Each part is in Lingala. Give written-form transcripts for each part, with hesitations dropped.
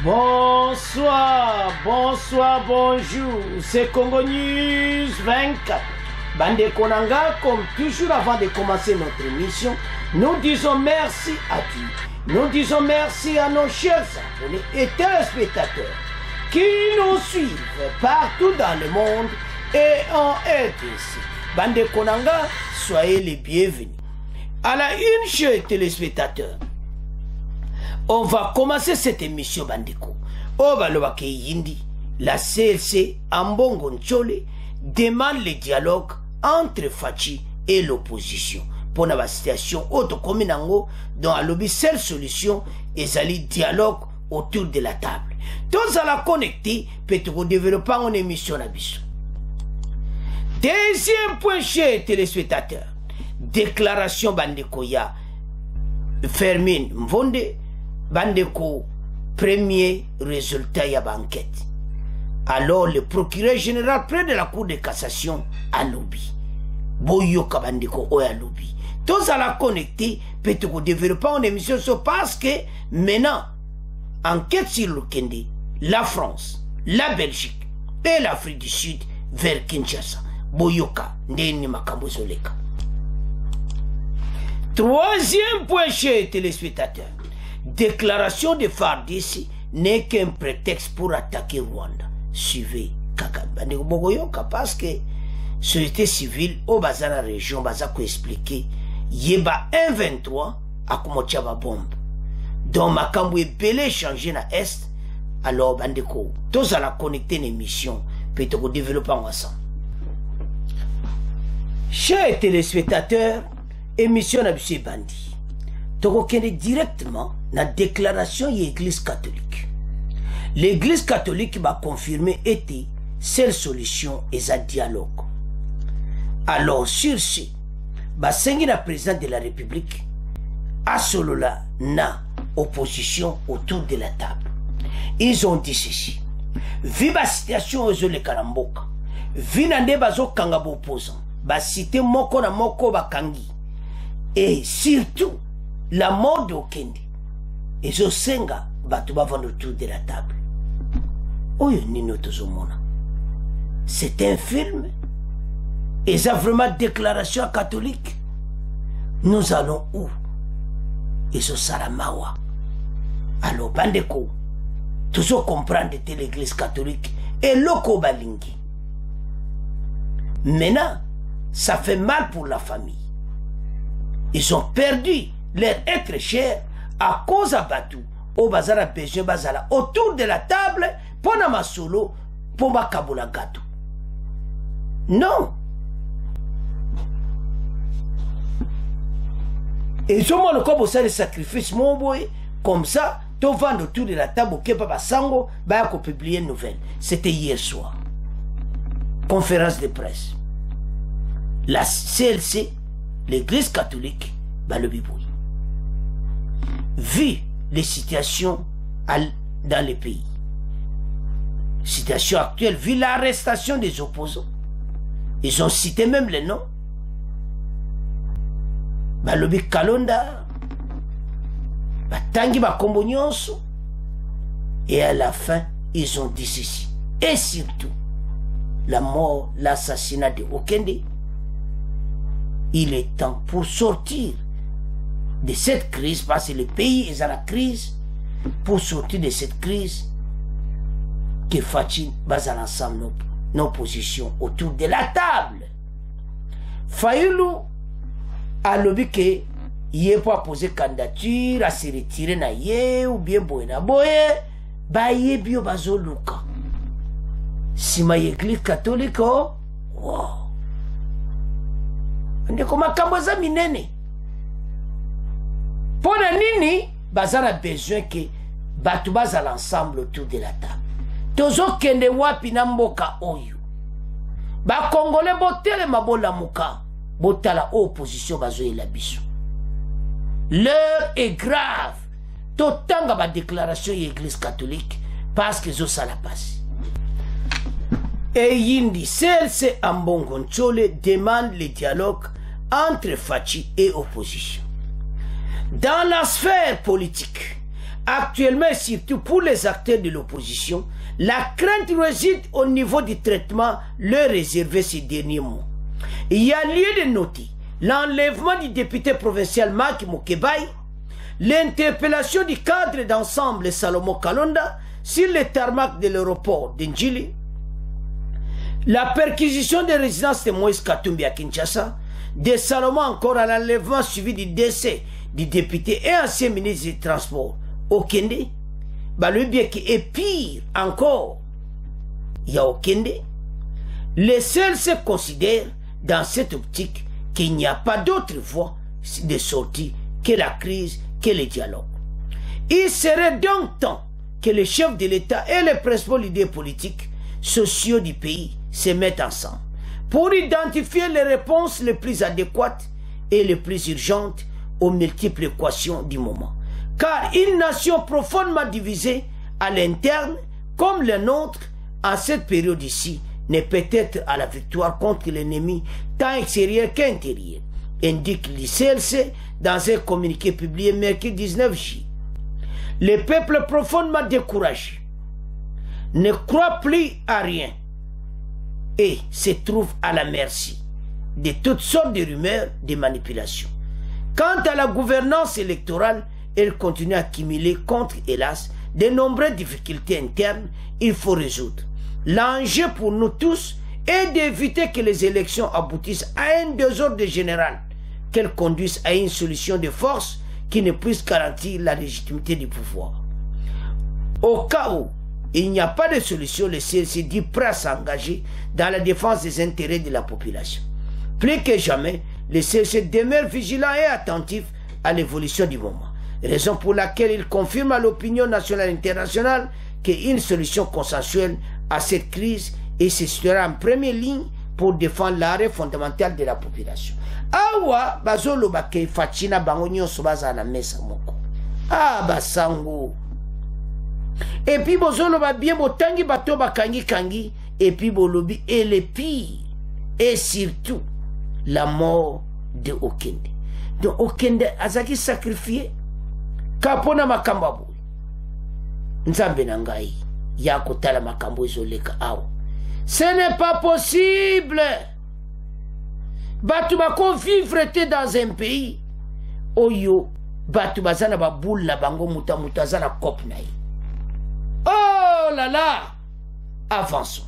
Bonsoir, bonsoir, bonjour, c'est Congo News 24. Bande Konanga, comme toujours avant de commencer notre émission, nous disons merci à Dieu. Nous disons merci à nos chers abonnés et téléspectateurs qui nous suivent partout dans le monde et en RDC. Bande Konanga, soyez les bienvenus. À la une, chers téléspectateurs, on va commencer cette émission Bandeko. Obalobake Yindi, la CLC Ambongo Nchole demande le dialogue entre Fachi et l'opposition. Pour la situation autocominango, dont à lobby seule solution est le dialogue autour de la table. Tous à la connecter, peut-être développer une émission à Bissou. Deuxième point, chers téléspectateurs, déclaration Bandeko ya Fermin Mvonde. Bandeko, premier résultat y a banquette. Alors le procureur général près de la cour de cassation a lobby. Boyoka Bandeko oya lobby. Tous à la connecter, peut-être développer une émission parce que maintenant, enquête sur le Kende, la France, la Belgique et l'Afrique du Sud vers Kinshasa. Boyoka, ndeni makambo zoleka. Troisième point, chers téléspectateurs. Déclaration de FARDC n'est qu'un prétexte pour attaquer Rwanda. Suivez Kagame. Parce que société civile au bazar la région bazako expliquer yeba 1-23 à Komochaba bombe. Donc makambo est belé changé na est. Alors bandeko tous à la connecter une émission peut-être développer ensemble. Chers téléspectateurs, émission na bisi bandi. Tokokende directement la déclaration de l'Église catholique. L'Église catholique va confirmer était seule solution et un dialogue. Alors sur ce, basengi la président de la République a solo la na opposition autour de la table. Ils ont dit ceci. Vu la situation aux le Karamboka, vu nande bazo kangabo opposant, ba cité moko na moko bakangi, et surtout la mort de Okende. Et je senga batuba vont autour de la table. Oyo nino tozomona. C'est un film. Et ça vraiment déclaration catholique. Nous allons où? Et ce Saramawa. Alors bandeko, toujours comprendre de l'église catholique et loko balingi. Maintenant, ça fait mal pour la famille. Ils ont perdu leur être cher à cause à Batou, au bazar à besoin bazala, autour de la table, pour ma solo, pour ma kabola gâteau. Non. Et je m'en le ça le sacrifice, mon boy, comme ça, tu vends autour de la table, au Kepaba Sango, bah, qu'on publie une nouvelle. C'était hier soir. Conférence de presse. La CLC, l'église catholique, bah, le bibouille. Vu les situations dans les pays, situation actuelle, vu l'arrestation des opposants, ils ont cité même les noms. Balobi Kalonda, Batangi Bakombo Nyonso, et à la fin, ils ont dit ceci. Et surtout, la mort, l'assassinat de Okende, il est temps pour sortir de cette crise, parce que le pays est à la crise, pour sortir de cette crise, que Fachi base à l'ensemble nos positions autour de la table. Fayoulou a lobby que il n'est pas posé candidature à se retirer na ye ou bien boena boye, ba ye bio bazo luka. Si ma église catholique, oh, wow. Ndeko makambo za minene. Pour nini, bazan a besoin que batu baza l'ensemble autour de la table. Tozo kende wapi na mboka oyo. Ba Congolais botele mabola muka, botala opposition bazo la biso. L'heure est grave. Totanga ba déclaration de l'église catholique parce que ça la passe. Et Yindi, CLC Ambongo Nchole demande le dialogue entre Fachi et opposition. Dans la sphère politique, Actuellement, et surtout pour les acteurs de l'opposition, la crainte réside au niveau du traitement leur réservé ces derniers mois. Il y a lieu de noter l'enlèvement du député provincial Maki Mokebaï, l'interpellation du cadre d'ensemble Salomon Kalonda sur le tarmac de l'aéroport d'Ndjili, la perquisition des résidences de Moïse Katumbi à Kinshasa, de Salomon encore à l'enlèvement suivi du décès du député et ancien ministre des Transports Okende, le bien qui est pire encore, il y a Okende. Les seuls se considèrent dans cette optique qu'il n'y a pas d'autre voie de sortie que la crise, que le dialogue. Il serait donc temps que les chefs de l'État et les principaux leaders politiques, sociaux du pays se mettent ensemble pour identifier les réponses les plus adéquates et les plus urgentes aux multiples équations du moment. Car une nation profondément divisée à l'interne, comme la nôtre, en cette période ici, ne peut être à la victoire contre l'ennemi tant extérieur qu'intérieur, indique l'ICLC dans un communiqué publié mercredi 19 juillet. Les peuples profondément découragés ne croient plus à rien et se trouvent à la merci de toutes sortes de rumeurs, de manipulations. Quant à la gouvernance électorale, elle continue à accumuler contre, hélas, de nombreuses difficultés internes. Il faut résoudre. L'enjeu pour nous tous est d'éviter que les élections aboutissent à un désordre général, qu'elles conduisent à une solution de force qui ne puisse garantir la légitimité du pouvoir. Au cas où il n'y a pas de solution, le CLC dit prêt à s'engager dans la défense des intérêts de la population. Plus que jamais, le CLC demeure vigilant et attentif à l'évolution du moment. Raison pour laquelle il confirme à l'opinion nationale et internationale qu'une solution consensuelle à cette crise et se situera en première ligne pour défendre l'arrêt fondamental de la population. Awa bazolo bakei fachina bangonyo sobaza na mesa moko. Ah basango. Et puis bozolo ba bien botangi bato bakangi kangi et puis bolobi et le pire et surtout la mort de Okende. Donc Okende azaki sacrifié kapona makamba boy. Nzambe na ngai ya kotala makambo ezoleka awa. Ce n'est pas possible. Batu bako vivre dans un pays oyo batu bazana ba boule na bango muta zana kop na yi. Oh là là, avançons.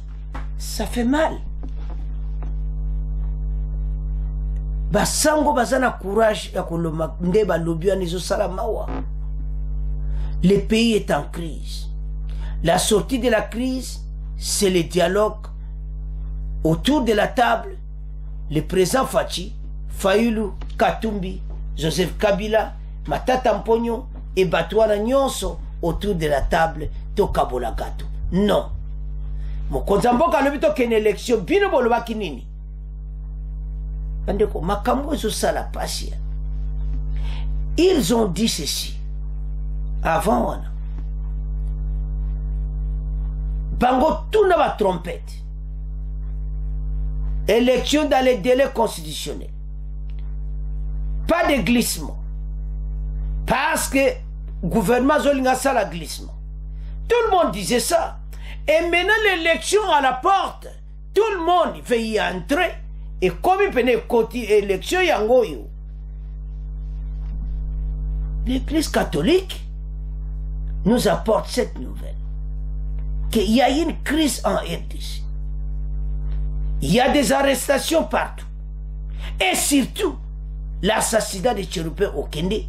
Ça fait mal. Basango bazana courage ya koloma ndeba lobia nizo salamawa. Le pays est en crise. La sortie de la crise, c'est le dialogue autour de la table. Le président Fachi, Fayulu, Katumbi, Joseph Kabila, Matata Mponyo et Batouana Nyonso autour de la table Tokabola Gato. Non. Mokonzamboka lobito ken élection bino boloba kinini. Andeko makambo zo sala pasia. Ils ont dit ceci. Avant on bango tout n'a pas trompette. Élection dans les délais constitutionnels. Pas de glissement. Parce que le gouvernement Zolinga ça la glissement. Tout le monde disait ça. Et maintenant l'élection à la porte, tout le monde veut y entrer. Et comme il venait côté élection yangoyo, l'Église catholique nous apporte cette nouvelle. Qu'il y a une crise en RDC. Il y a des arrestations partout. Et surtout, l'assassinat de Chérupé Okende.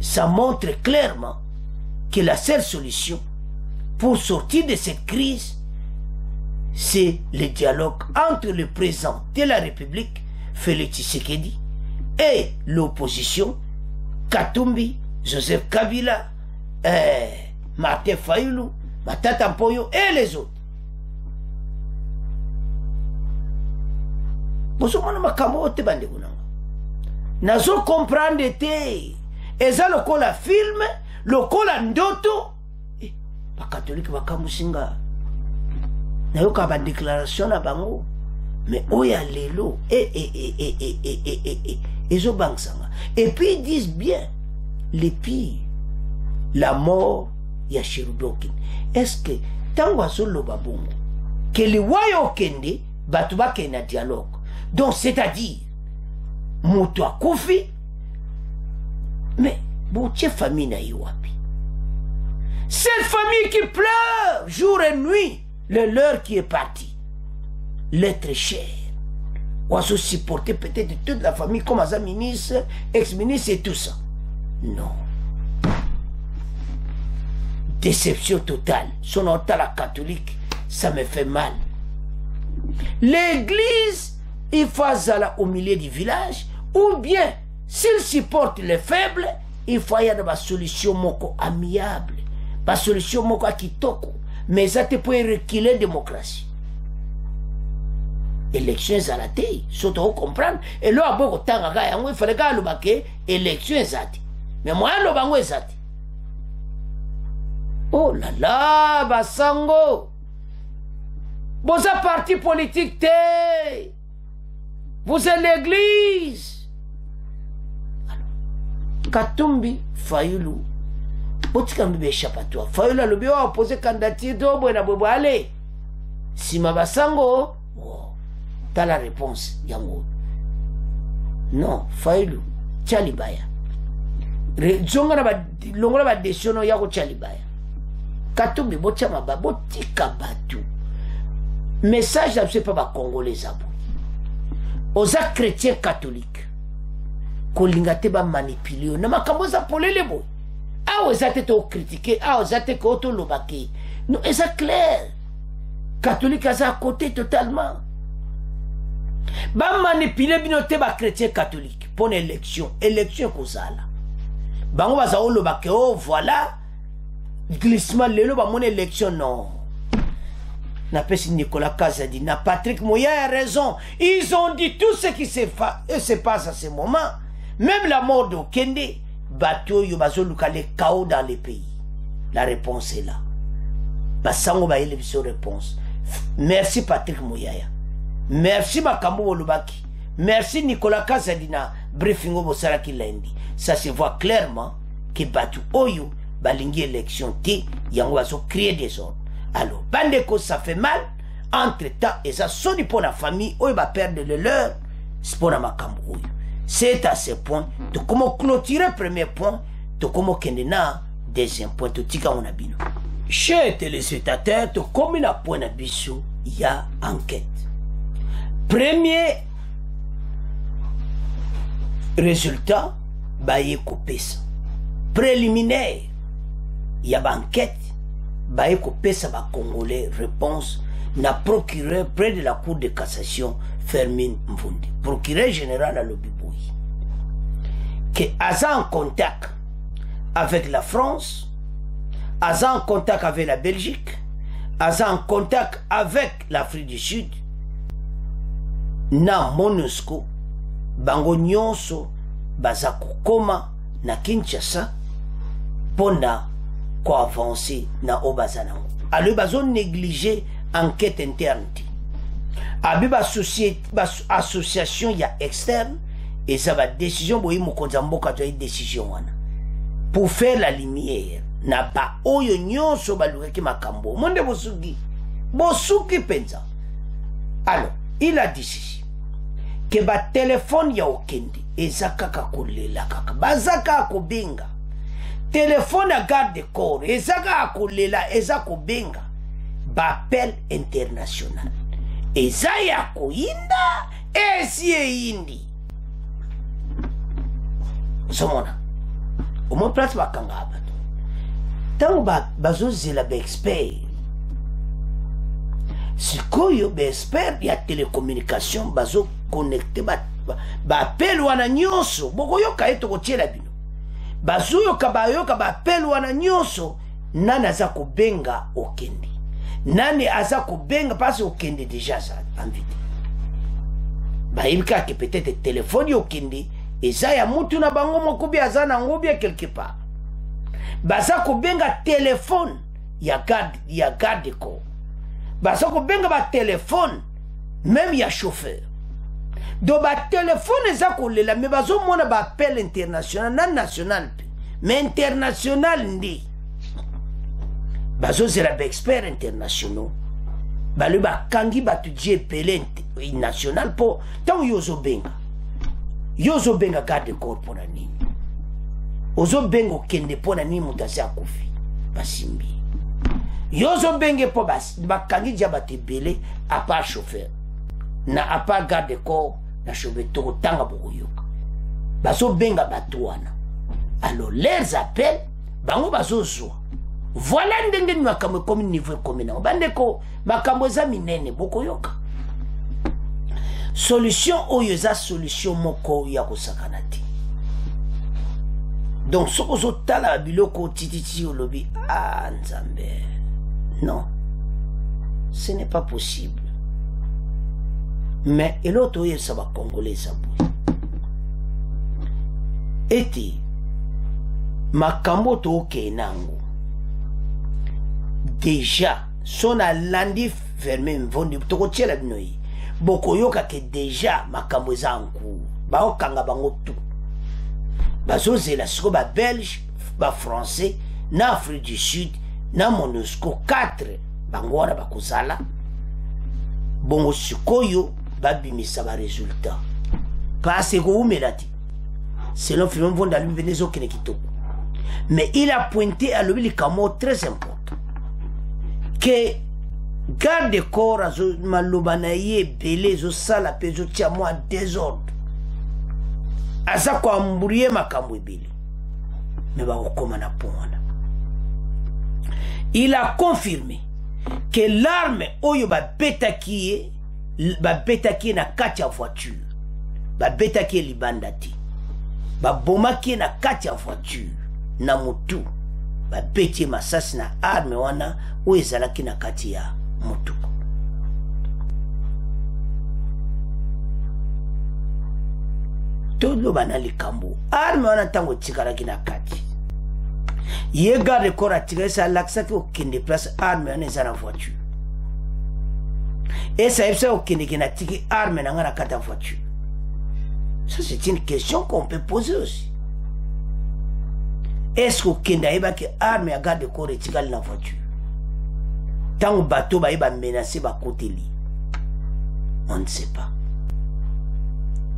Ça montre clairement que la seule solution pour sortir de cette crise, c'est le dialogue entre le président de la République, Félix Tshisekedi, et l'opposition, Katumbi, Joseph Kabila, Martin Fayulu, Matata Mponyo et les autres. Bozomona makambo te bande kunanga. Nazo comprendre te. Eza lokola film, lokola ndoto. Ba catholique bakamusinga. Nayoka ba déclaration na bango. Mais oya lelo ezo bangsanga. Et puis ils disent bien les pires la mort ya Cherubin okende. Est-ce que tango azoloba bongo que le wayo okende batu bakende na dialogue? Donc c'est-à-dire moto akufi mais botie famille na yiwapi? Cette famille qui pleure jour et nuit le leur qui est parti, l'être cher. On se supporter peut-être toute la famille comme un ministre, ex-ministre et tout ça. Non. Déception totale. Son altar la catholique, ça me fait mal. L'église, il faut aller au milieu du village, ou bien, s'il supporte les faibles, il faut y avoir une solution moko amiable, une solution moko kitoko, mais ça te peut reculer la démocratie. Élection zalate, surtout comprendre, et là, à beaucoup de temps, il fallait que l'élection zate. Mais moi, je ne sais pas. Oh là là, Basango. Vous êtes parti politique, vous êtes l'église. Katumbi, Fayoulou, Botikambi échappatoire. Fayoulou a le bureau a posé candidature d'Obo, allez. Si ma Basango, t'as la réponse, Yango. Non, Fayoulou, Tchalibaya. Zonga longola ba décision yako Tchalibaya. Katumbi botiama ba botika batu. Message à ce pas congolais abou. Aux chrétiens catholiques. Kolingate ba manipuler na makambo za polele boy. Ah aux até to critiquer, ah aux até ko to lobaki. Non, et ça clair. Catholique à côté totalement. Ba manipuler binote ba chrétien catholique pour une élection kozala. Bango baza olobaki oh voilà glissement lelo ba mon élection non. Na pesi Nicolas Kazadi, na Patrick Moya a raison. Ils ont dit tout ce qui se passe à ce moment. Même la mort de Kende, bateau yobazo lukale chaos dans les pays. La réponse est là. Basango ba ele biso réponse. Merci Patrick Moya. Merci Makambo Olubaki. Merci Nicolas Kazadi na briefing au Bosaraki lundi. Ça se voit clairement que Batu Oyo balingi élection ti yango baso créer des ordres. Alors, bandeko ça fait mal. Entre temps, et ça sonne pour la famille, ou il va perdre le leur, c'est pour la makambo. C'est à ce point, de comment clôturer premier point, de comment kendena deuxième point, de tika on a bino. Chers téléspectateurs, de comment la point d'abisso, il y a enquête. Premier résultat, baye kopesa. Préliminaire, il y a enquête. Baye kopesa ba Congolais réponse n'a procureur près de la cour de cassation Fermin Mvundi, procureur général à l'Obiboui, que Aza en contact avec la France, Aza en contact avec la Belgique, Aza en contact avec l'Afrique du Sud, na MONUSCO bango nyonso baza kokoma na Kinshasa pona ko avancer na obazanango. Alors bazo négliger enquête interne. Abi ba société association ya externe et ça va décision boyi mokonza mboka to décision wana pour faire la lumière na ba oyo nyonso balukaki makambo monde bosuki penza. Alors il a dit que ba téléphone ya okende ezakaka kolela kaka bazaka ko benga téléphone à garde de corps ezaka kolela ezako benga ba appel international ezaya ko inda esi indi somona au moins place bakanga abato tango bazozela ba expert sikoyo ba expert ya télécommunication bazo connecté ba appel wana nyonso bokoyoka eto kotiela bino bazuyoka bayoka ba appel wana nyonso nani aza kobenga okende nani aza kobenga parce okende déjà ça invité bayibika ke peut-être téléphone okende eza ya mutu na bango mokubi aza na ngobia quelque part baza kobenga téléphone ya garde corps baza kobenga ba téléphone même ya chauffeur do ba téléphone eza kolela mais bazo mona ba appel international na national mais international ndi bazozela ba expert internationaux balo bakangi batu die pelé national po tango yozo benga garde corps pona nini ozo benga okende pona nini mutasi akufi basimbi yozo benge po bakangi dia batu ebele à part chauffeur na à part garde corps na chauffeur tokotanga bokoyoka bazo benga batu wana. Alors leurs appels bango bazozwa voilà ndenge ni makambo comme niveau communal bandeko makambo za minene bokoyoka solution oyo za solution moko ya kosakana te. Donc soko zotala biloko tititi olobi ah nzambe non ce n'est pas possible. Mais et l'autre ça va congolais ça boue eti makambo toke nango déjà son alandi fermé mvondi toko tiela binoyi bokoyoka ke déjà makambo zangu baokanga bango tout bazozela siko ba belge ba français na Afrique du Sud na MONUSCO 4 bango wana bakozala bongo sikoyo babimisa ba résultat parce que umelati selon Filon Vonda lui venezo kene kitoko. Mais il a pointé à lui mot très important que garde corps à malobanaye belé zo sala pezo tia moi désordre asa kwa mburiye makambo ebele mais ba okoma na pona. Il a confirmé que l'arme oyo ba betaki na kati ya voiture ba betaki libandati ba bomaki na kati ya voiture na mutu ba beti masasi na arme wana oyo ezalaki na kati ya mutu. Todo bana likambo arme wana tango tikalaki na kati ye garde corps atiresa laksaki okende place arme wana eza na voiture esa epsa okende na tiki arme na nga na kati ya voiture. Ça c'est une question qu'on peut poser aussi. Est-ce que Kenda eba ke arme ya garde corps etikali na voiture tango bateau ba eba menacer ba côté li? On ne sait pas.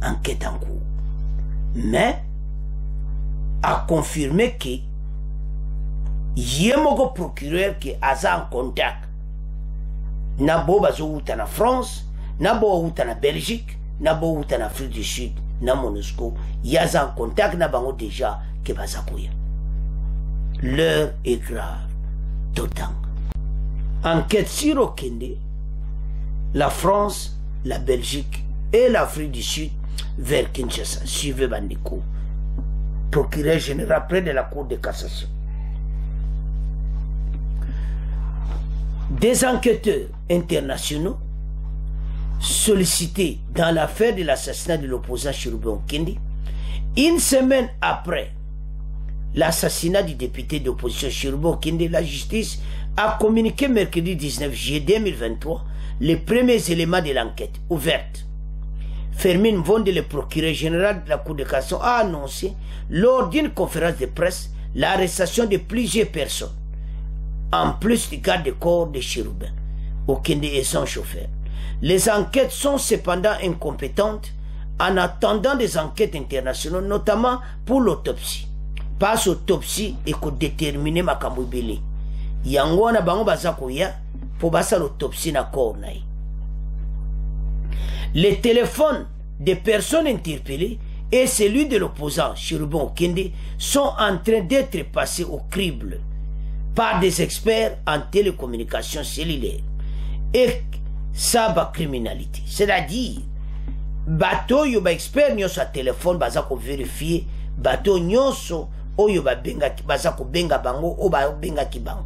Enquête en cours. Mais a confirmé que yemoko procureur qui aza en contact na bo bazo uta na France, na bo uta na Belgique, na bo uta na Afrique du Sud, na MONUSCO, yaza en contact na bango déjà que baza koya. L'heure est grave. D'autant. Enquête sur Okende, la France, la Belgique et l'Afrique du Sud vers Kinshasa. Suivez Bandiko, procureur général près de la Cour de cassation. Des enquêteurs internationaux sollicités dans l'affaire de l'assassinat de l'opposant Chirubé Okende, une semaine après l'assassinat du député d'opposition Chirubé Okende, la justice a communiqué mercredi 19 juillet 2023 les premiers éléments de l'enquête ouverte. Fermine Vonde, le procureur général de la Cour de cassation, a annoncé lors d'une conférence de presse l'arrestation de plusieurs personnes, en plus du garde-corps de Chirubé Okende et son chauffeur. Les enquêtes sont cependant incompétentes en attendant des enquêtes internationales, notamment pour l'autopsie. Pas autopsie et qu'on détermine ma kamboubili. Yango na bango bazako ya pour basa l'autopsie na corps naï. Les téléphones des personnes interpellées et celui de l'opposant Chirubé Okende sont en train d'être passés au crible par des experts en télécommunications cellulaires et cybercriminalité. C'est-à-dire, bateau yo ba expert nyoso a téléphone bazako vérifier bateau nyoso oyo ba benga bazako benga bango o ba benga kibango.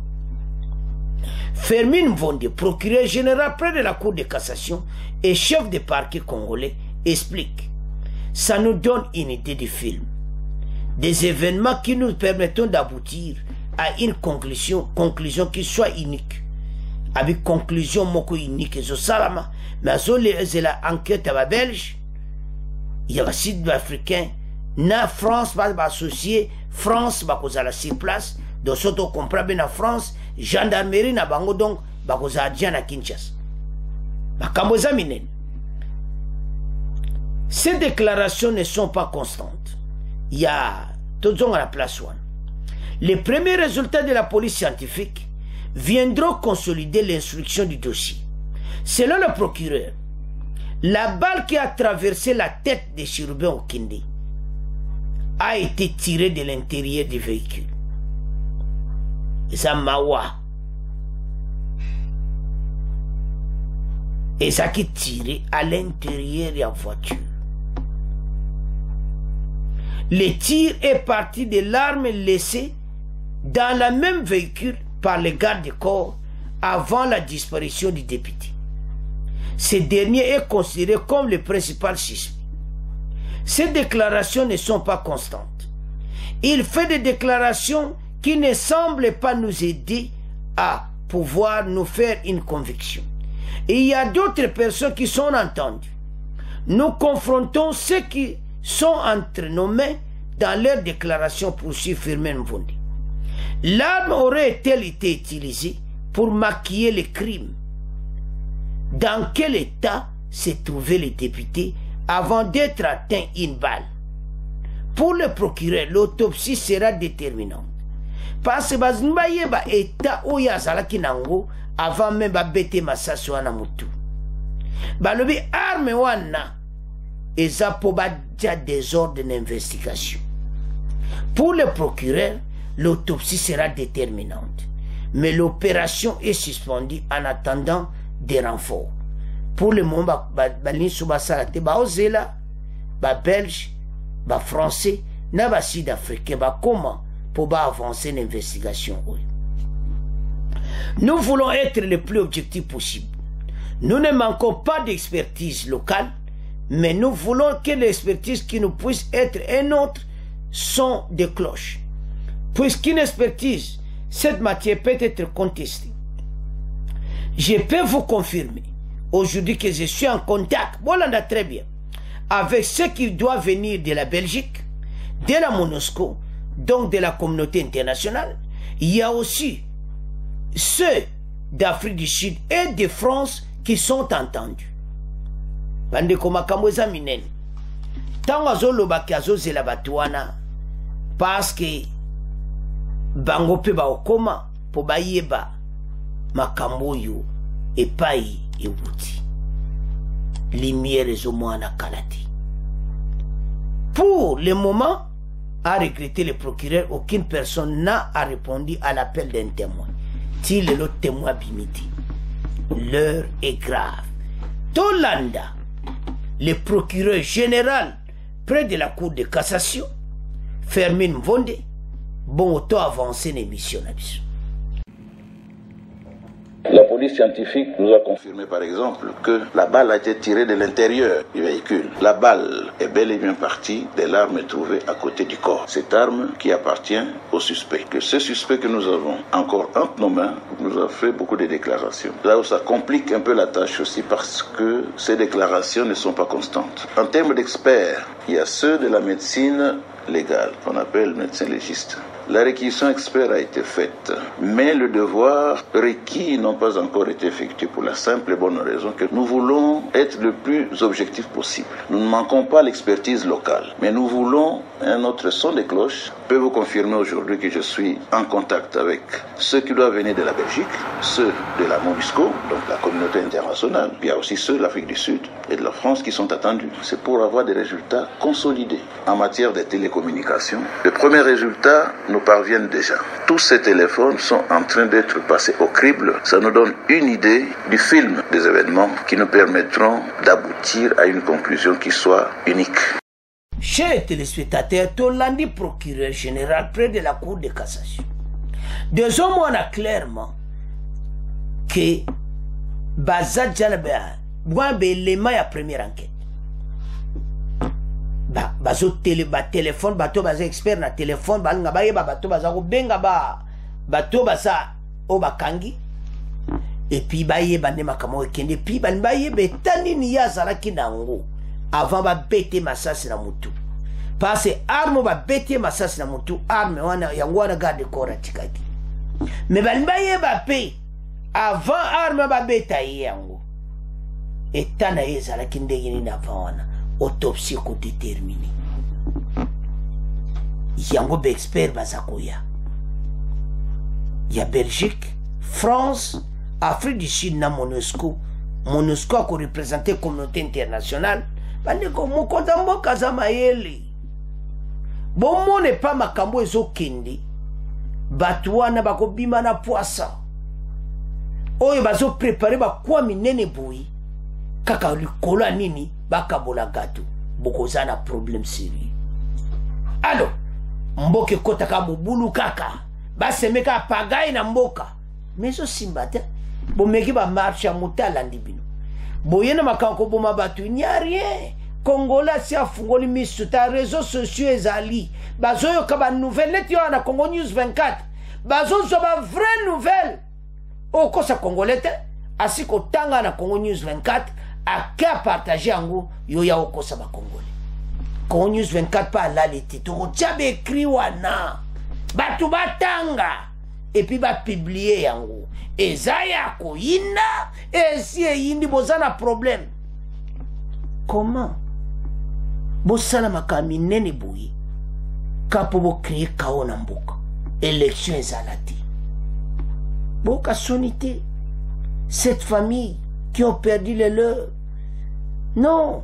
Fermine Vonde, procureur général près de la Cour de cassation et chef de parquet congolais, explique. Ça nous donne une idée du film. Des événements qui nous permettent d'aboutir à une conclusion qui soit unique. Avec conclusion moko unique zo salama, mais zo les la enquête à la Belge, il y a sud africain, na France va associer France va kozala sur place donc soto comprend bien na France gendarmerie na bango donc ba kozala dia na Kinshasa makambo za minene. Ces déclarations ne sont pas constantes. Il y a tout à la place one. Les premiers résultats de la police scientifique viendront consolider l'instruction du dossier. Selon le procureur, la balle qui a traversé la tête de Chirubin Okinde a été tirée de l'intérieur du véhicule. Et ça mawa. Et ça qui tiré à l'intérieur de la voiture. Le tir est parti de l'arme laissée dans le même véhicule par les gardes-corps avant la disparition du député. Ce dernier est considéré comme le principal suspect. Ces déclarations ne sont pas constantes. Il fait des déclarations qui ne semblent pas nous aider à pouvoir nous faire une conviction. Et il y a d'autres personnes qui sont entendues. Nous confrontons ceux qui sont entre nos mains dans leurs déclarations pour suivre Firmin Mvondi. L'arme aurait-elle été utilisée pour maquiller les crimes? Dans quel état s'est trouvé le député avant d'être atteint une balle? Pour le procureur, l'autopsie sera déterminante. Parce que bazimbaye ba état oyazala kinango avant même ba bete masaso wana mutu. Balobi arme wana eza po ba dia désordre d'investigation. Pour le procureur, l'autopsie sera déterminante. Mais l'opération est suspendue en attendant des renforts. Pour le moment, ba belge, ba français, na ba sud-africain, ba comment pour avancer l'investigation. Nous voulons être le plus objectif possible. Nous ne manquons pas d'expertise locale, mais nous voulons que l'expertise qui nous puisse être un autre son de cloche. Puisqu'une expertise, cette matière peut être contestée. Je peux vous confirmer aujourd'hui que je suis en contact, voilà très bien, avec ceux qui doivent venir de la Belgique, de la MONUSCO, donc de la communauté internationale. Il y a aussi ceux d'Afrique du Sud et de France qui sont entendus. Bande koma kamweza minene. Tango azoloba ki azozela batu wana parce que bango pe ba okoma po bayeba makambo yo epai ewuti. Lumière ezomwana kalati. Pour le moment, a regretté le procureur, aucune personne n'a répondu à l'appel d'un témoin. Si le témoin bimiti, l'heure est grave. Tolanda, le procureur général près de la cour de cassation, Firmin Mvondi, bon auto avancé l'émission. La police scientifique nous a confirmé par exemple que la balle a été tirée de l'intérieur du véhicule. La balle est bel et bien partie de l'arme trouvée à côté du corps. Cette arme qui appartient au suspect. Que ce suspect que nous avons encore entre nos mains nous a fait beaucoup de déclarations. Là où ça complique un peu la tâche aussi parce que ces déclarations ne sont pas constantes. En termes d'experts, il y a ceux de la médecine légale, qu'on appelle médecin légiste. La réquisition expert a été faite, mais le devoir requis n'a pas encore été effectué pour la simple et bonne raison que nous voulons être le plus objectif possible. Nous ne manquons pas l'expertise locale, mais nous voulons un autre son de cloche. Je peux vous confirmer aujourd'hui que je suis en contact avec ceux qui doivent venir de la Belgique, ceux de la MONUSCO, donc la communauté internationale, il y a aussi ceux de l'Afrique du Sud et de la France qui sont attendus. C'est pour avoir des résultats consolidés en matière de télécommunications. Les premiers résultats nous parviennent déjà. Tous ces téléphones sont en train d'être passés au crible. Ça nous donne une idée du film des événements qui nous permettront d'aboutir à une conclusion qui soit unique. Chers téléspectateurs, Tolandi procureur général près de la cour de cassation. Deux hommes on a clairement que Bazad Jalabea, l'élément à première enquête. Bazo téléphone, bato baza expert na téléphone, balanga baye bato baza ko benga bato baza obakangi. Et puis baye bande makamo kende puis baye betani ni yazala kinango avant ba bete masasi na mutu. parce que arme ba beti masasi na mutu arme wana yango wana garde corps atikaki mais balimba yeba pe avant arme ba beta yango etana ezala kindenge ni avant wana autopsie ko déterminer yango be expert bazakoya ya Belgique, France, Afrique du Sud na MONUSCO a représenté la communauté internationale bande ko mokonza mboka za mayele bomo ne pas makambo ezokende batu wana bakobima na poisa oyo bazo préparer bakwa minene boyi kaka likolo ya nini bakabola gato bokoza na problème sérieux alors mboka ekotaka mobulu kaka basemeka pagayi na mboka mais osimba te bomeki bamarche ya moto alandi bino boye na makanko boma bato il n'y a rien Congolais si afungoli misu ta réseaux sociaux ezali bazoyoka banouvelle neti yo na Congo News 24 bazozwa ba vraie nouvelle okosa congolais te asi kotanga na Congo News 24 ake a partager yango yo ya okosa ba congolais Congo News 24 pa alali te tokotia écrit wana batu batanga et puis ba publier yango eza ya koyinda esi eyindi bozana problème comment bosala makami nene boyi kapo bo créer chaos na mboka élection ezala te boka sonité cette famille qui ont perdu les leurs non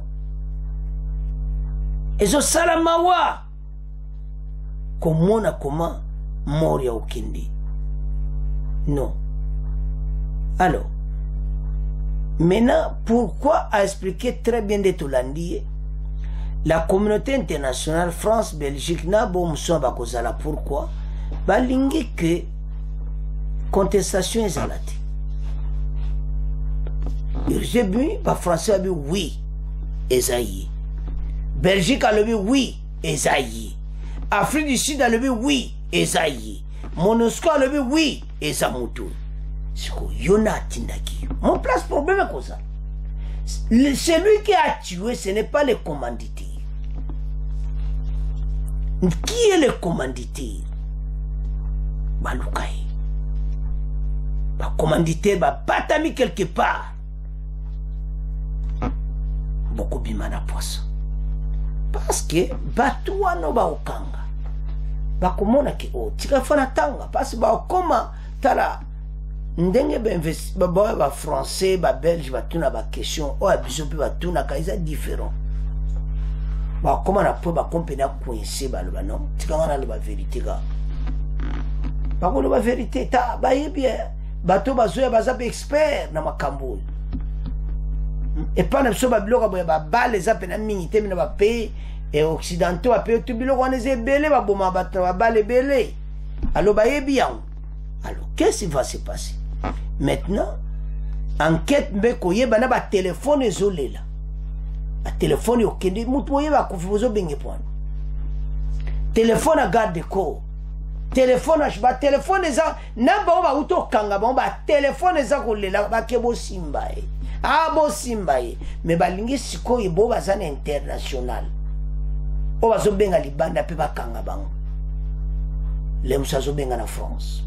ezosala mawa komona comment mort ya okende non alors maintenant pourquoi a expliqué très bien de Tolandier la communauté internationale France Belgique na bomso bakozala pourquoi balingi que contestation ezalati j'ai vu ba français a dit oui ezayi Belgique a levé oui ezayi Afrique du Sud a levé oui ezayi MONUSCO a levé oui ezamutu siko yona tindaki mon place problème est comme ça celui qui a tué ce n'est pas le commanditaire. Qui est le commanditaire? Balukai. Le commanditaire va batami quelque part. Beaucoup bimana poisson. Parce que batua no ba okanga. Bakomona ke o tika fana tanga parce ba okoma tala ndenge ba français ba belge ba tuna ba question o abiso pe ba tuna ka isa différent. Ba comment na po ba compagnie coincé ba loba non tika ngana le ba vérité ga ba ko le ba vérité ta ba yebia bato bazoya baza expert na makambo et pas na so ba biloko ba bale za pena minité mina ba pays et occidentaux ba pays tout biloko on les belé ba boma ba bale belé alors ba yebia alors qu'est-ce qui va se passer maintenant enquête mbeko yeba na ba téléphone ezolela a téléphone okende mutu yeba kufuzo benge point téléphone à garde de corps téléphone ba téléphone eza namba ba uto kanga ba téléphone eza kolela ba kebo simbae ah bo simbae mais balingi sikoyi bo bazana international o bazo benga libanda pe bakanga bango les musazo benga na France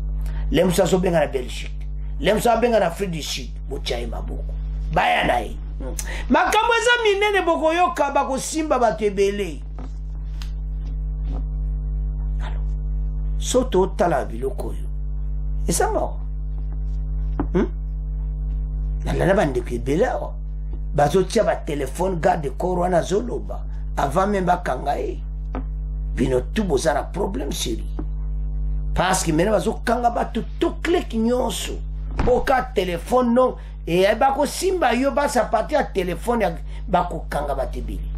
les musazo benga na Belgique les musazo benga na Afrique du Sud bo chaye maboko baya nae makambo eza minene boko yoka bako simba bato ebele alors soto tala biloko yo eza mort nalala bandeko ebele awa bazotia ba téléphone garde corps wana zoloba avant même bakanga ye bino tu boza na problème sérieux parce que mena bazokanga bato tout clic nyonso oka téléphone non et bako simba yo basa parti à téléphone bako kanga batebili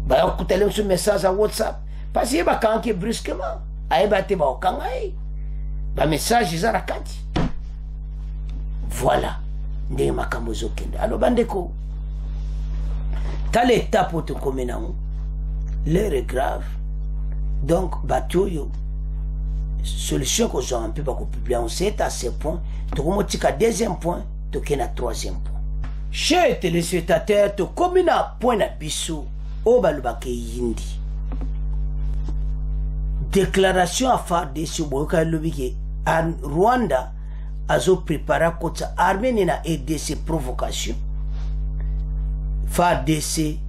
ba okutele ce message à WhatsApp parce que bakanga ki brusquement ay bate ba okanga ba message za kati voilà ndé makambo zokende alors bandeko telle étape pour te comména l'heure est grave donc batoyo solution que j'en peux pas publier on sait à ce point tu remontes deuxième point tu es à troisième point chers téléspectateurs tu commune à point na biso o balubake yindi déclaration à FARDC boyoka lobiki en Rwanda azo préparé contre armée na RDC provocation FARDC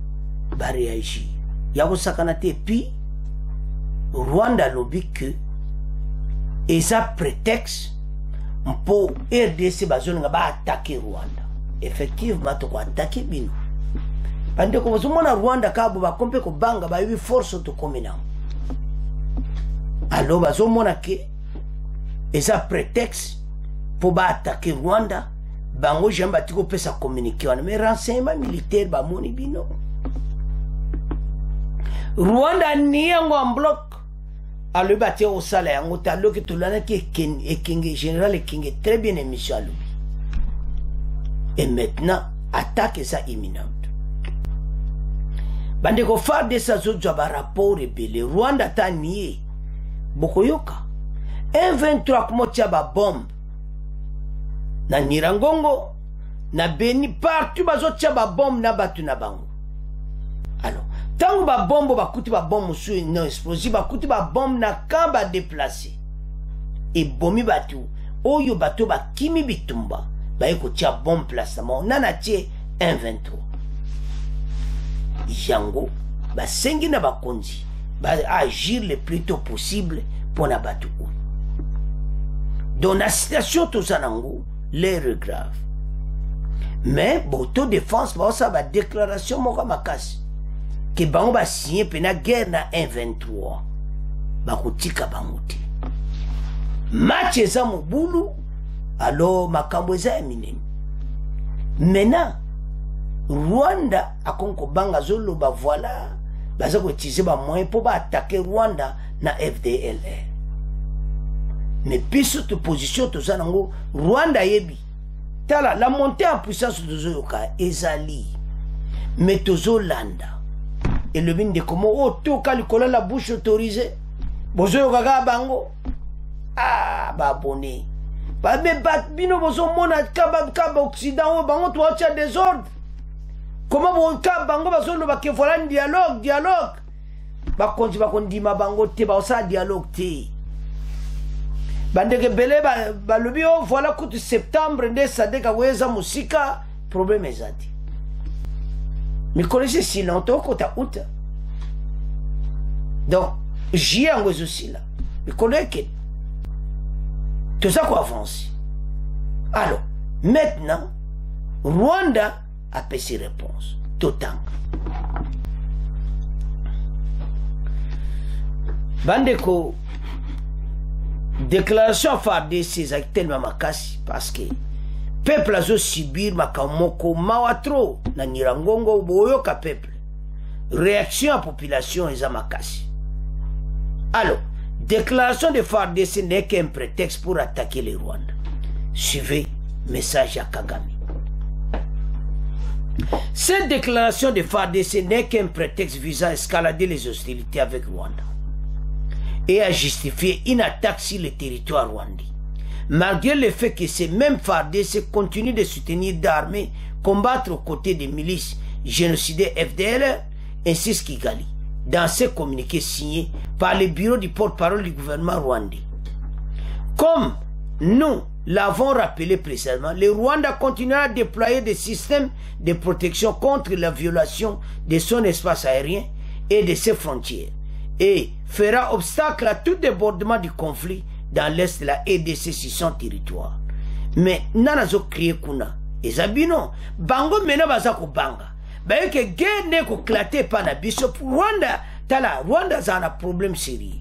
ba réagir yako sakana te puis Rwanda lobi que et ça prétexte pour RDC bazonga ba attaquer Rwanda effectivement to ko attaquer bino pande ko bazomona Rwanda kabo ba kompe ko banga ba yu force to komina alors bazomona que et ça prétexte pour ba attaquer Rwanda bango jamba tiko pesa communiquer mais renseignement militaire ba moni bino Rwanda ni yango en bloc à le bâtir au salaire en talo que tout l'année qui est général et qui est très bien émission à lui et maintenant attaque ça imminente bande ko faire de ça zo ba rapport rebelle Rwanda ta nié bokoyoka M23 kumotia ba bombe na Nyiragongo na Beni partout bazo tia ba bombe na batu na bango alors tango ba bombe ba kuti ba bombe sur non explosif ba kuti ba bombe na kamba déplacer et bomi batu oyo bato ba kimi bitumba ba eko tia bombe placement nana tie 123 yango ba sengi na ba konzi ba agir le plus tôt possible pour na batu dans la situation tout ça nango l'air grave mais autodéfense ba ça ba déclaration moka makasi que bango ba signé pena guerre na 123 ba kutika bangote match eza mobulu alors makambo eza minene maintenant Rwanda akonko banga zolo ba voilà baza ko utiliser ba moyen pour ba attaquer Rwanda na FDLR mais puis cette position tout ça nango Rwanda yebi tala la montée en puissance de Zoyoka ezali mais tozo landa et le bin de comment oh tout calcula la bouche autorisée bozo gaga bango ah babone ba me bat bino bozo mona kaba occident bango to acha désordre comment bon ka bango bazo lo ba ke voilà dialogue ba konti ma bango te ba sa dialogue te bande ke bele ba lobi oh voilà coup de septembre nde sadeka weza musika problème ezati mais connaissez si longtemps qu'on t'a août donc j'y ai aussi là mais connaissez que tout ça quoi avance alors maintenant Rwanda a fait ses réponses tout temps bandeko déclaration FARDC c'est tellement makasi parce que peuple azo subir makamoko mawatro na Nyiragongo boyoka peuple réaction à population eza makasi alors déclaration de FARDC n'est qu'un prétexte pour attaquer les Rwandais suivez message à Kagame cette déclaration de FARDC n'est qu'un prétexte visant à escalader les hostilités avec Rwanda et à justifier une attaque sur le territoire rwandais malgré le fait que ces mêmes FARDC continuent de soutenir d'armées, combattre aux côtés des milices génocidées FDLR, insiste Kigali, dans ce communiqué signé par le bureau du porte-parole du gouvernement rwandais. Comme nous l'avons rappelé précédemment, le Rwanda continuera à déployer des systèmes de protection contre la violation de son espace aérien et de ses frontières, et fera obstacle à tout débordement du conflit dans l'est de la RDC sur son territoire. Mais nanazo kriye kuna ezabino bango mena baza ko banga baye ke guerre ne ko claté pa na biso Rwanda tala Rwanda za na problème sérieux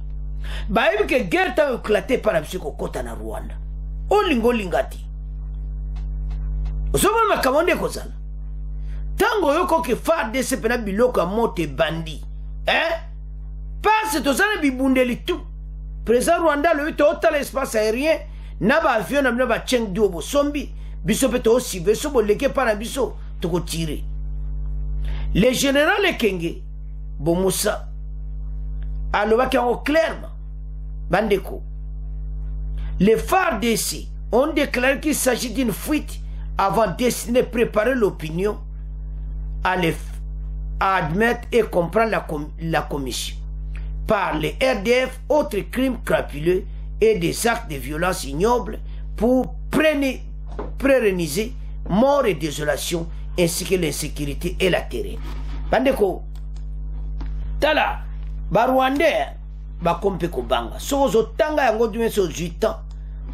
baye ke guerre ta ko claté pa na biso ko kota na Rwanda olingo lingati osoba makamonde ko zala tango yoko ke FARDC pena biloko mote bandi parce to zana bibundeli tout président Rwanda le total l'espace aérien na ba avion na ba cheng duo sombi biso peto aussi beso boleke para biso to ko tirer le général Ekenge Bomusa aloba ki en clairement bandeko les FARDC ont déclaré qu'il s'agit d'une fuite avant destinée préparer l'opinion à admettre et comprendre la commission par les RDF autres crimes crapuleux et des actes de violence ignobles pour pérenniser mort et désolation ainsi que l'insécurité et la terreur. Bandeko, tala, ba Rwandais, ba kompe ko banga. Sozo tanga yango dume so 8 ans,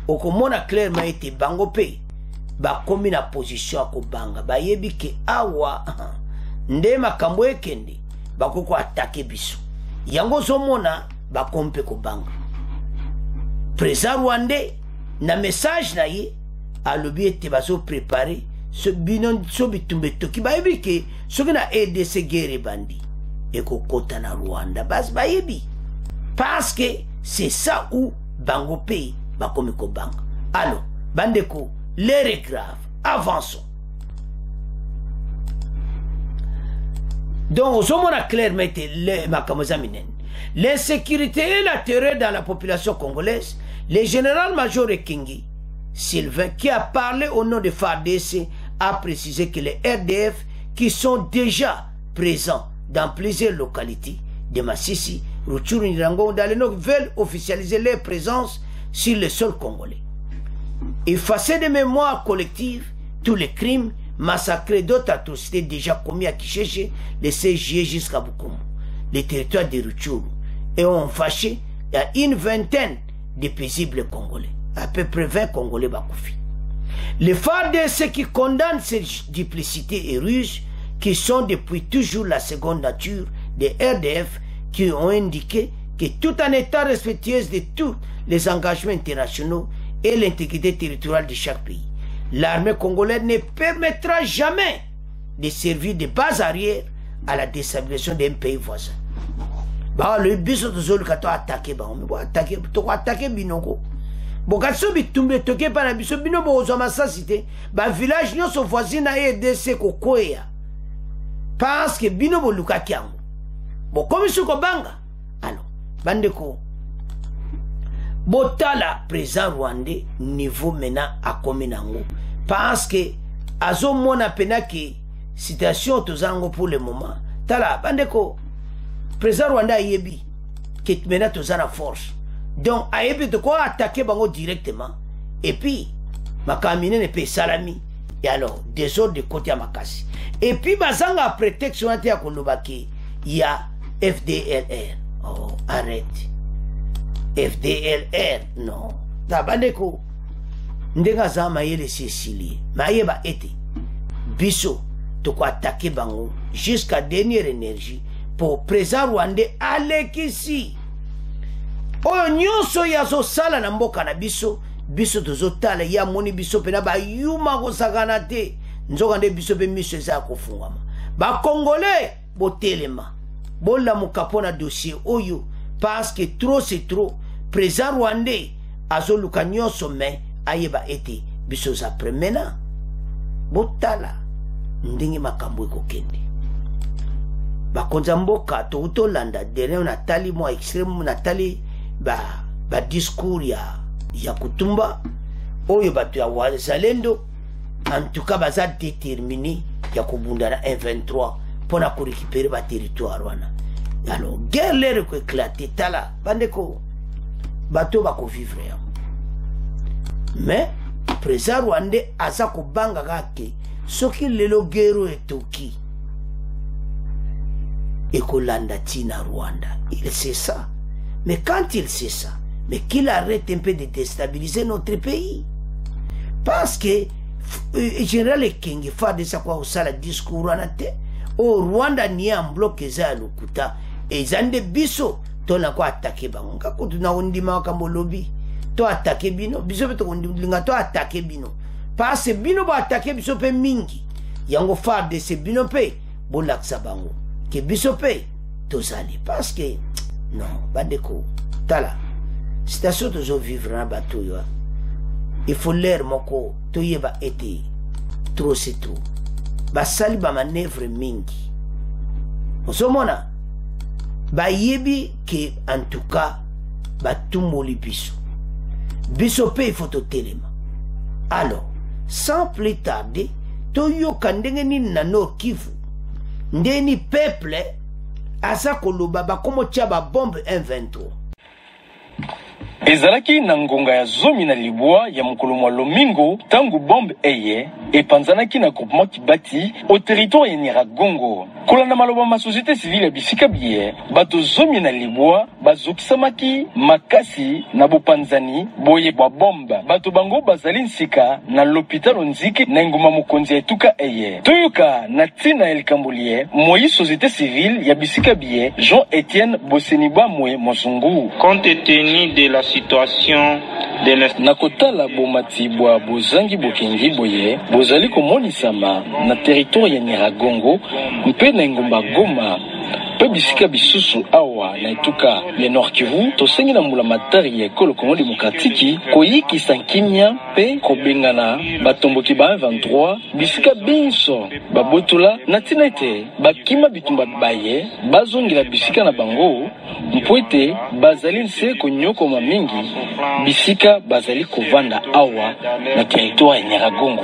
okomona clairement été bango pe, ba komi na position ko banga. Ba yebi ke awa, nde makambo ekende, ba koko attaquer biso. Yango so mona, ba kompe ko banga. Président Rwandais, na message na ye, alobi ete bazo préparer ce binon so bitumbe toki bayebi ke soki na EDC guerre bandi eko kota na Rwanda bas bayebi parce que c'est ça où bango pays bakomi ko banga. Alors bandeko, l'heure est grave, avançons. Donc au a clairement été l'insécurité et la terreur dans la population congolaise. Le général-major Ekengi Sylvain, qui a parlé au nom de FARDC, a précisé que les RDF qui sont déjà présents dans plusieurs localités de Massissi, Rutshuru, Nirango, dans le Nord, veulent officialiser leur présence sur le sol congolais. Effacer de mémoire collective tous les crimes, massacres d'autres atrocités déjà commis à Kisheche, de CGE jusqu'à Bukumu, les territoires de Rutshuru, et ont fâché à une vingtaine de paisibles Congolais. À peu près 20 Congolais Bakoufi. Les FARDC qui condamnent ces duplicités et ruses, qui sont depuis toujours la seconde nature des RDF, qui ont indiqué que tout en étant respectueuse de tous les engagements internationaux et l'intégrité territoriale de chaque pays, l'armée congolaise ne permettra jamais de servir de base arrière à la déstabilisation d'un pays voisin. Bah, le biso de Zolu Kato attaqué, bah, on va attaquer Binongo. Bon, quand on bitumbe toke pa na biso bino bo ozoma sasité, ba village nyonso voisine na EDC kokoya. Parce que bino bo luka kiango. Bon, comme iso ko banga. Alors, bandeko. Botala président rwandais niveau maintenant à kominango. Parce que azo mona pena ki situation tozango pour le moment. Tala bandeko. Président rwandais yebi que maintenant tozana force. Donc, ayebi de quoi attaquer bango directement. Et puis, makamine ne paye salami. Et alors, des autres de côté à Makasi. Et puis, bazanga prétexte sur l'anté à Kolobaki, il y a FDLR. Oh, arrête. FDLR, non. Tabandeko. Ndenga zama yele Cécilie. Maïeba été. Bisso, de quoi attaquer bango jusqu'à dernière énergie pour présent rwandais aller qu'ici. Oyo nyonso yazo sala na mboka na biso biso tozotala ya moni biso pena ba yuma ko sakana te nzoka nde biso pe miso eza kofungama ba congolais botelema bola mukapona dossier oyo parce que trop c'est trop présent rwandais azoluka nyonso mais ayeba ete biso za premena botala ndenge makambo ekokende bakonza mboka to utolanda derrière natali mo extrême natali ba discours ya kutumba oyo batu ya wazalendo en tout cas baza déterminé ya kubunda na M23 pona ko récupérer ba territoire wana. Alors guerre l'air ko éclater tala bandeko bato ba ko vivre ya mais président rwandais aza ko banga kake soki lelo guerre etoki ekolanda tina Rwanda, il sait ça. Mais quand il sait ça, mais qu'il arrête un peu de déstabiliser notre pays. Parce que général Ekengi fa de sa quoi au sala discours anate au Rwanda ni en bloc za lokuta et zande biso to na ko attaquer bango ka na ondima kambo lobby to attaquer bino biso to ondinga to attaquer bino parce que bino ba attaquer biso pe mingi yango fa de ce bino pe bolaksa bango que biso pe to zali parce que non, bandeko, tala. Station toujours vivre dans bateau, il faut l'air moko, to yeba été. Trop c'est trop. Ba sali ba manœuvre mingi. Osomona. Ba yebi que en tout cas, ba tumboli biso. Biso pe il faut to telema. Alors, sans plus tarder, to yo kandenge ni na Nord Kivu. Ndeni peuple aza koloba bakomo tia ba bombe M23 ezalaki na ngonga ya zomi na libwa ya mokolo mwa lomingo tangu bombe eye epanzanaki na groupement Kibati au territoire ya Nyiragongo. Kolanda maloba ma société civile ya bisika biye bato zomi na libwa bazokisamaki makasi na bopanzani boye bwa bombe bato bango bazali nsika na l'hôpital Nzike na ngoma mokonzi etuka eye toyoka na tina elikambulie moyi société civile ya bisika biye Jean-Étienne Bosenibamwe Mozungu. Compte tenu de la situation de nakotala bomatibwa bozangi bokengi boye bozali komonisama na territoire ya Nyiragongo mpe na ngomba Goma pe bisika bisusu awa na etuka le Nord Kivu tosengi na mbula matari ya ekolo Congo Démocratique koyikisa nkimia pe kobengana batomboki ba 23 bisika binso babotula na tina ete bakima bitumba baye bazongela bisika na bango mpoete bazali nse konyokoma mingi bisika bazali kovanda awa na territoire ya Nyiragongo.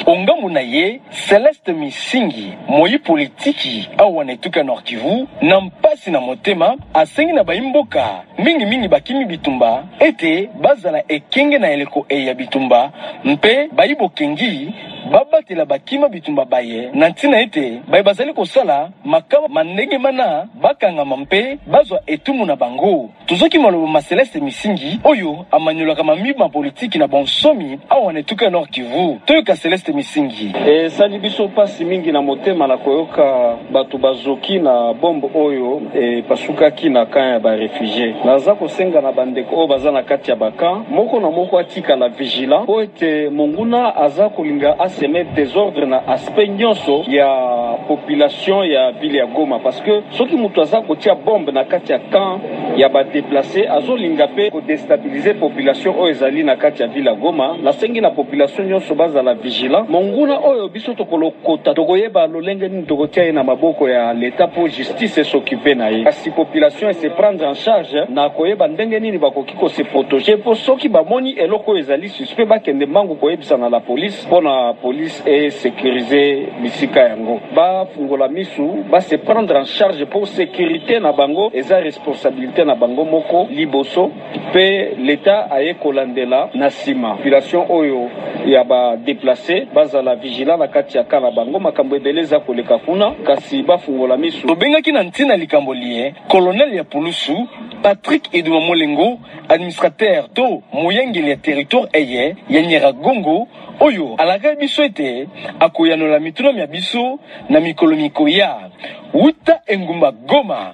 Ongambu na ye Celeste Misingi moyi politiki awa na etuka Nord Kivu na mpasi na motema asengi na baimboka mingi bakimi bitumba ete bazala ekenge na eleko ya bitumba mpe bayibo kengi babatela bakima bitumba baye na ntina ete baye bazali kosala makama manenge mana bakangama mpe bazwa etumu na bango. Tozoki malobo ma Celeste Misingi oyo amanyolaka mamiba politiki na bonsomi awa na etuka Nord Kivu. Toyoka Celeste Misingi. Sali biso pasi mingi na motema na koyoka bato bazoki na bombe oyo pasukaki na kan ya ba réfugié. Naza kosenga na bandeko oyo baza na kati ya bakan moko na moko atika la vigilant po ete monguna aza kolinga aseme désordre na aspect nyonso ya population ya ville ya Goma parce que soki mutu aza kotia bombe na kati ya kan ya ba déplacer azolinga pe ko déstabiliser population oyo ezali na kati ya ville ya Goma. Nasengi na population nyonso baza la vigilant monguna oyo biso tokolokota tokoyeba lolenge nini tokotia na maboko ya l'état pour justice s'occuper na ye kasi population se prendre en charge na koyeba ndenge nini bakoki ko se protéger po soki bamoni eloko ezali suspect bakende mangu koyebisa na la police pona police et sécuriser bisika yango bafungola misu ba se prendre en charge pour sécurité na bango eza responsabilité na bango moko liboso pe l'état aye kolandela na sima population oyo ya ba déplacer bazala vigilant na kati ya kana bango makambo ebeleza koleka kuna kasi bafungola misu tobengaki na ntina likambolie colonel ya Pulusu Patrick Edouard Molengo administrateur to moyengeli ya territoire eye ya Nyiragongo oyo alaka biso ete akoyanola mituno ya biso na mikolo mikoya wuta engumba Goma.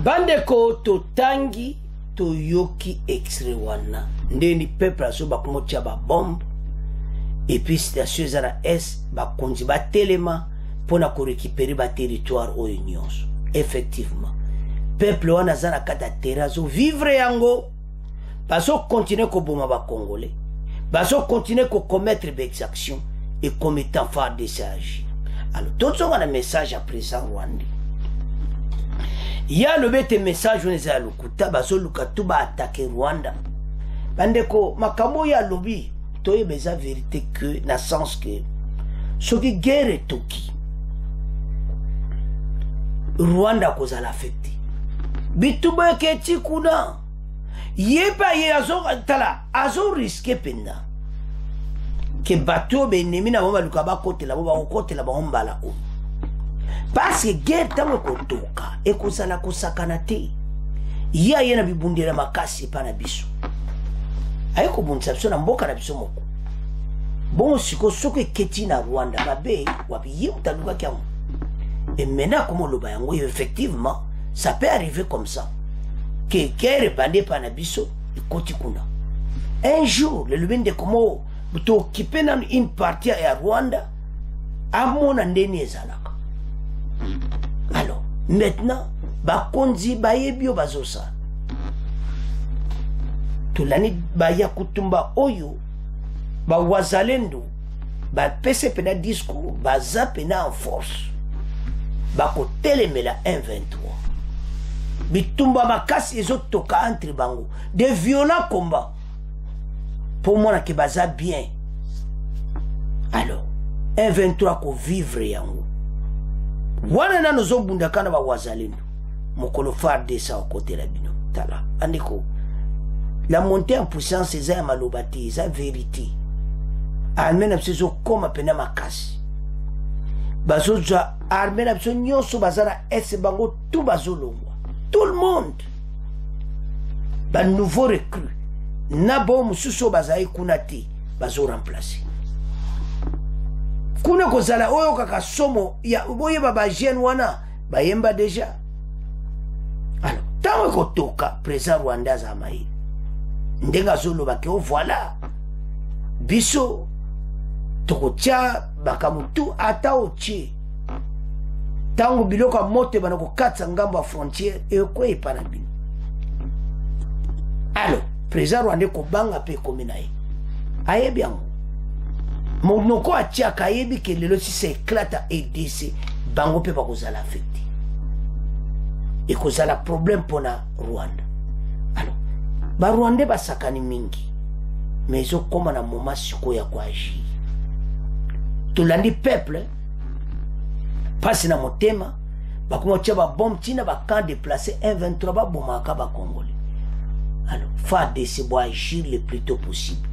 Bandeko totangi toyoki extrait wana ndeni peuple aso bakumotia ba bombe et puis station zara S bakonzi ba telema pona ko récupérer ba territoire oyo nyonso. Effectivement peuple wana zana kata terazo vivre yango baso continuer ko boma ba congolais baso continuer ko commettre des actions et comme étant phare de s'agir. Alors tout on a un message à présent Rwanda. Il y a le bête message on est à lukuta baso lukatu ba attaquer Rwanda. Bandeko makambo ya lobby toye beza vérité que na sens que ce qui guerre toki Rwanda koza l'affecté bituba keti kuna yeba ye azo risqué penda que bateau benemi na bomba lukaba kote la bomba la o parce que guerre tango kotoka e kozala kosakana te ya yena bibundira makasi pa na biso ayiko bunza biso na mboka na biso moko bon siko soke keti na Rwanda babe wapi yimta luka kyamu. Et maintenant, comme on le voit, effectivement, ça peut arriver comme ça. Que guerre bandé par Nabiso et Kotikuna. Un jour, le lubin de Komo, vous occupez une partie à Rwanda, à mon andéné zalaka. Alors, maintenant, bakonzi bayebio bazosa. Tulani baya kutumba oyo, ba wazalendo, ba pese pena discours, ba zapena en force. Bako telemela 1-23 bitumba makasi ezotoka entre bango de violents combats pour moi que baza bien. Alors 1-23 ko vivre yango wana na nozo bundakana ba wazalendo mokolo FARDC au côté la bino tala andeko la montée en puissance c'est ya malobati c'est vérité armée na biso koma pena makasi bazo ja armée na biso nyonso bazana ese bango tout bazolongwa tout le monde ba nouveau recrue na bo mususu bazai kuna te bazo remplacer kuna kozala oyo kaka somo ya boye baba jeune wana bayemba déjà alors tant que toka président Rwanda zamaï ndenga zolo bake o voilà biso tokotia bakamutu ata ochi tango biloka mote bana ko katsa ngambo frontière e ko epana bino alors président Rwanda ko banga pe kominaye ayebi yango monoko atia kayebi ke lelo si se éclata EDC bango pe bakozala affecté et kozala problème pona Rwanda alors ba Rwanda basakani mingi mais zo koma na moment siko ya kwa agir tolandi peuple passe na motema bakoma tia ba bombe tina ba camp déplacé M23 ba bomaka ba congolais alors FARDC doit agir le plus tôt possible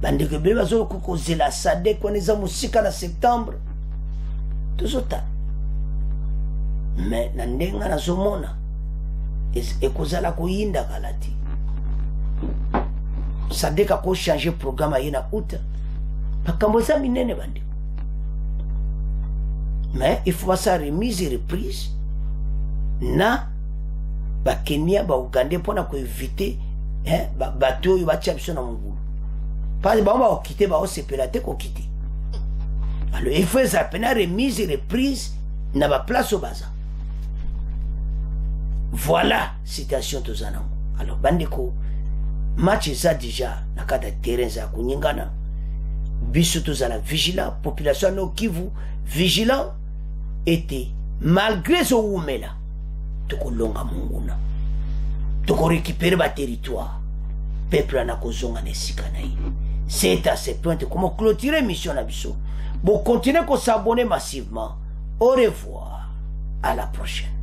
bandeke beba zo ko zela SADC kwa neza musika na septembre tozota mais na ndenga na zomona ekozala koyinda kalati SADC ko changer programme yena août bakambo za minene bande mais il faut ça remise et reprise na ba Kenya ba Uganda pona ko éviter bato yo batia biso na mungulu pas ba on quitter ba o sepelate ko quitter alors il faut ça peine remise et reprise na ba place au baza voilà situation tozana alors bandeko match ça déjà na kata terrain za kunyingana biso tozana vigilant population no Kivu vigilant était malgré ce oumela tokolonga munguna toko récupérer ba territoire peuple na kozonga nesika na yi c'est à ce point comment clôturer mission na biso bon continuer ko s'abonner massivement au revoir à la prochaine.